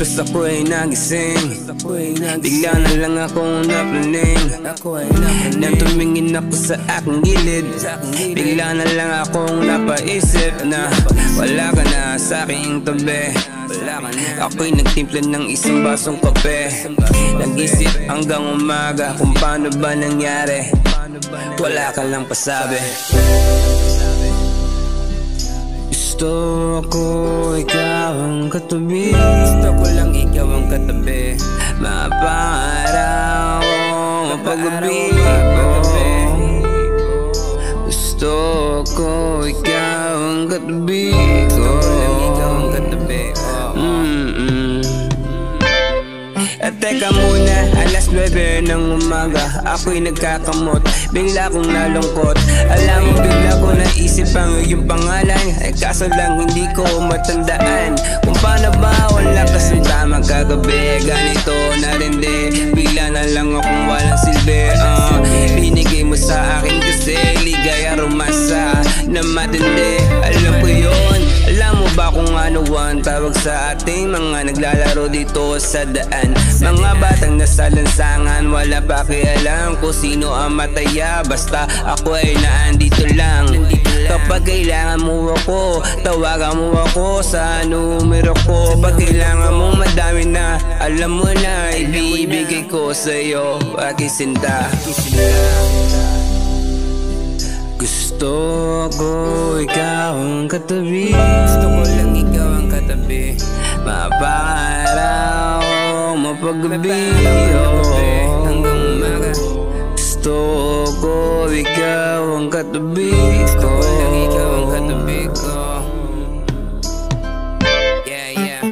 tas ako ay nagising. Bigla na lang akong naplaning. Nang tumingin ako sa aking gilid, bigla na lang akong napaisip na wala ka na sa aking tabi. Ako'y nagtimpla ng isang basong kape. Nag-isip hanggang umaga kung paano ba nangyari. Wala ka lang pasabi. Gusto ko ikaw ang katabi. Gusto ko lang ikaw ang katabi. Mapangaraw ko, mapagabi ko. Gusto ko ikaw ang katabi ko. At teka muna, alas 9 ng umaga, ako'y nagkakamot. Bigla kong nalungkot. Alam mo, bigla ko naisip ang iyong pangalan. Kaso lang hindi ko matandaan kung paano ba wala kasing tama kagabi. Ganito na rin di, bigla na lang akong walang silbi. Binigay mo sa akin kasi ligaya romasa na matindi. Alam ko yun. Alam mo ba kung ano ang tawag sa ating mga naglalaro dito sa daan? Mga batang nasa lansangan, wala pakialam kung sino ang mataya. Basta ako ay naandito lang. Kapag kailangan mo ako, tawagan mo ako sa numero ko. Pag kailangan mo madami na, alam mo na, ibibigay ko sa'yo aking sinta. Gusto ko ikaw ang katabi. Gusto ko lang ikaw ang katabi. Mapangaraw ko, mapagabi hanggang umaga. Gusto ko ikaw ang katabi ko. Gusto ko lang ikaw ang katabi ko. Yeah.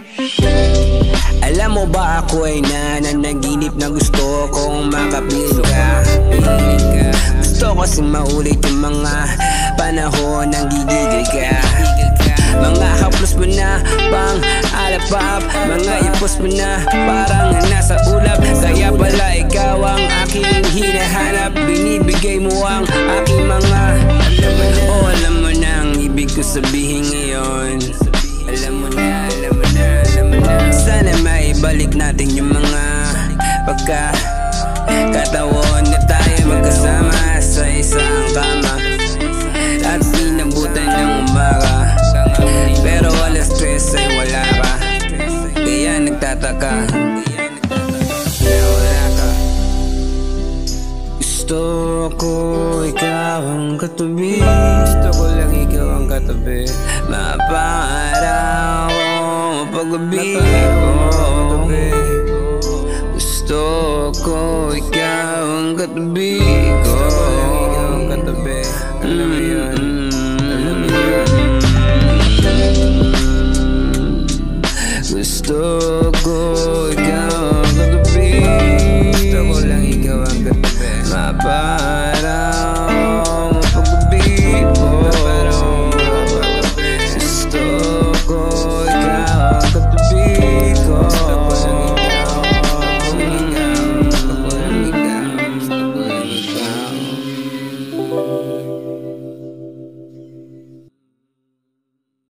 Alam mo ba ako ay nananaginip na gusto kong makapiling ka. Gusto ko kasing maulit yung mga panahon ng gigigil ka. Mga haplos mo na pang alapap, mga ipos mo na parang nasa ulap. Kaya pala ikaw ang aking hinahanap. Binibigay mo ang aking mga alam mo na ang ibig ko sabihin ngayon. Alam mo na. Sana maibalik natin yung mga pagkakataon na tayo magkasama sa isang kama at pinabutan ng umaga. Pero alas 3 ay wala ka, kaya nagtataka na wala ka. Gusto ko ikaw ang katabi. Gusto ko lang ikaw ang katabi. Mapangaraw ko, mapagabi ko. Gusto ko ikaw ang katabi ko. Alam mo yun. Gusto ko ikaw